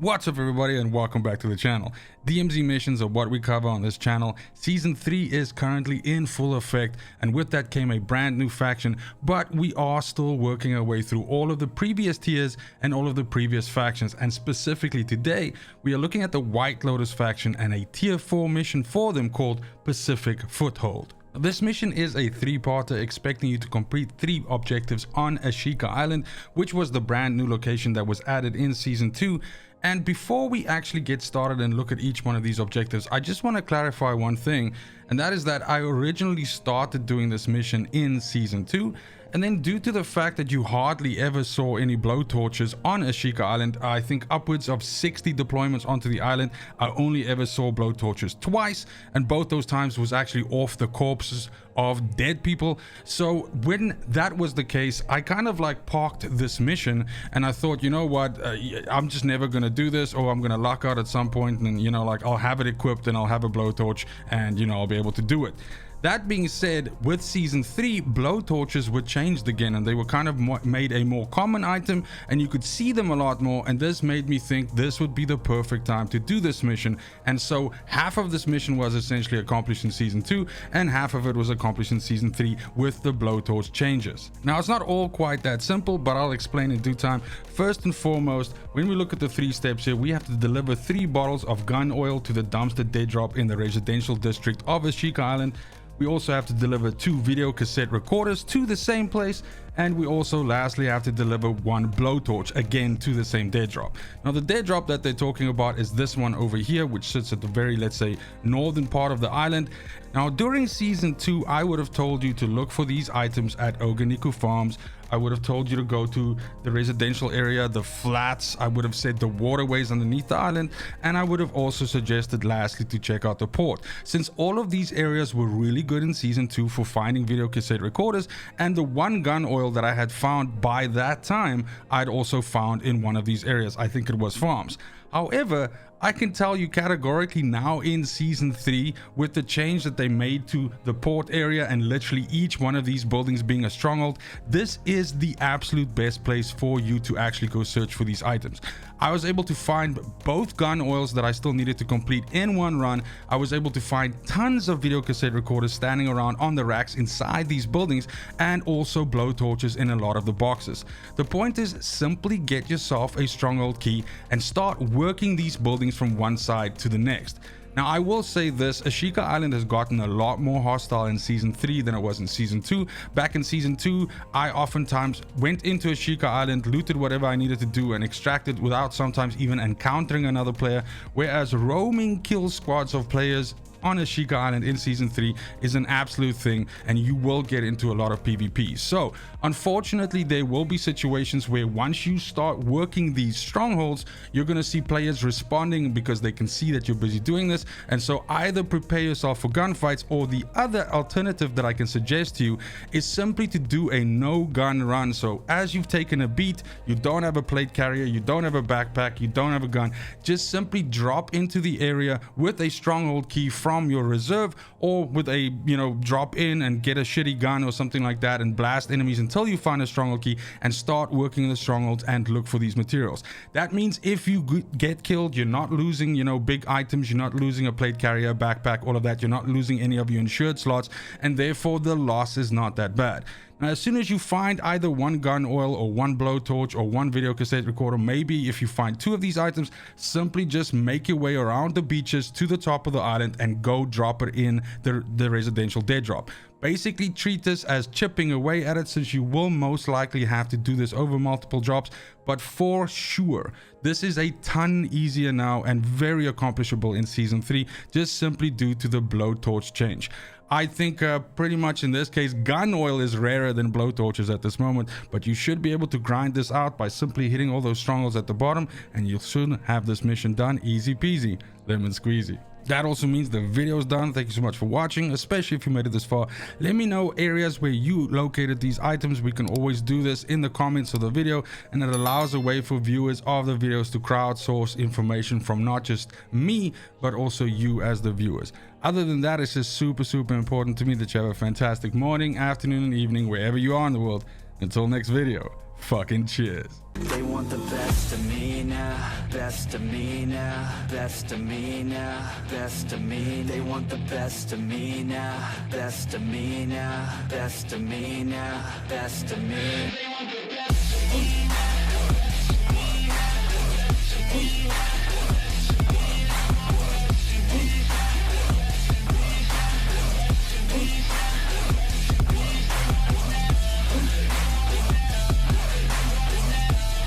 What's up everybody and welcome back to the channel. DMZ missions are what we cover on this channel. Season 3 is currently in full effect, and with that came a brand new faction, but we are still working our way through all of the previous tiers and all of the previous factions, and specifically today we are looking at the White Lotus faction and a tier 4 mission for them called Pacific Foothold. This mission is a 3-parter expecting you to complete 3 objectives on Ashika Island, which was the brand new location that was added in Season 2. And before we actually get started and look at each one of these objectives, I just want to clarify one thing, and that is that I originally started doing this mission in Season 2, and then due to the fact that you hardly ever saw any blowtorches on Ashika Island, I think upwards of 60 deployments onto the island, I only ever saw blowtorches twice, and both those times was actually off the corpses of dead people. So when that was the case, I kind of like parked this mission and I thought, you know what, I'm just never gonna do this, or I'm gonna lock out at some point, and you know, like I'll have it equipped and I'll have a blowtorch and you know, I'll be able to do it. That being said, with Season 3, blowtorches were changed again, and they were kind of made a more common item, and you could see them a lot more, and this made me think this would be the perfect time to do this mission. And so half of this mission was essentially accomplished in Season 2, and half of it was accomplished in Season 3 with the blowtorch changes. Now, it's not all quite that simple, but I'll explain in due time. First and foremost, when we look at the 3 steps here, we have to deliver 3 bottles of gun oil to the dumpster dead drop in the residential district of Ashika Island. We also have to deliver 2 video cassette recorders to the same place, and we also lastly have to deliver 1 blowtorch again to the same dead drop. Now the dead drop that they're talking about is this one over here, which sits at the very, let's say, northern part of the island. Now during Season 2, I would have told you to look for these items at Oganiku Farms. I would have told you to go to the residential area, the flats. I would have said the waterways underneath the island, and I would have also suggested lastly to check out the port, since all of these areas were really good in Season 2 for finding video cassette recorders, and the 1 gun oil that I had found by that time I'd also found in one of these areas. I think it was farms. However, I can tell you categorically now in Season 3, with the change that they made to the port area and literally each one of these buildings being a stronghold, this is the absolute best place for you to actually go search for these items. I was able to find both gun oils that I still needed to complete in one run. I was able to find tons of video cassette recorders standing around on the racks inside these buildings, and also blowtorches in a lot of the boxes. The point is simply get yourself a stronghold key and start working these buildings from one side to the next. Now I will say this, Ashika Island has gotten a lot more hostile in Season 3 than it was in Season 2. Back in Season 2, I oftentimes went into Ashika Island, looted whatever I needed to do, and extracted without sometimes even encountering another player, whereas roaming kill squads of players on Ashika Island in Season 3 is an absolute thing, and you will get into a lot of PvP. So unfortunately, there will be situations where once you start working these strongholds, you're going to see players responding because they can see that you're busy doing this. And so either prepare yourself for gunfights, or the other alternative that I can suggest to you is simply to do a no gun run. So as you've taken a beat, you don't have a plate carrier, you don't have a backpack, you don't have a gun, just simply drop into the area with a stronghold key from your reserve, or with a, you know, drop in and get a shitty gun or something like that and blast enemies until you find a stronghold key and start working in the strongholds and look for these materials. That means if you get killed, you're not losing, you know, big items, you're not losing a plate carrier, backpack, all of that, you're not losing any of your insured slots, and therefore the loss is not that bad. Now, as soon as you find either 1 gun oil or 1 blowtorch or 1 video cassette recorder, maybe if you find 2 of these items, simply just make your way around the beaches to the top of the island and go drop it in the residential dead drop. Basically treat this as chipping away at it, since you will most likely have to do this over multiple drops, but for sure this is a ton easier now and very accomplishable in Season 3, just simply due to the blowtorch change. I think pretty much in this case, gun oil is rarer than blowtorches at this moment, but you should be able to grind this out by simply hitting all those strongholds at the bottom, and you'll soon have this mission done easy peasy, lemon squeezy. That also means the video is done. Thank you so much for watching, especially if you made it this far. Let me know areas where you located these items. We can always do this in the comments of the video, and it allows a way for viewers of the videos to crowdsource information from not just me, but also you as the viewers. Other than that, it's just super important to me that you have a fantastic morning, afternoon, and evening wherever you are in the world. Until next video, fucking cheers. They want the best of me now, best of me now, best of me now, best of me. They want the best of me now, best of me now, best of me now, best of me. They want the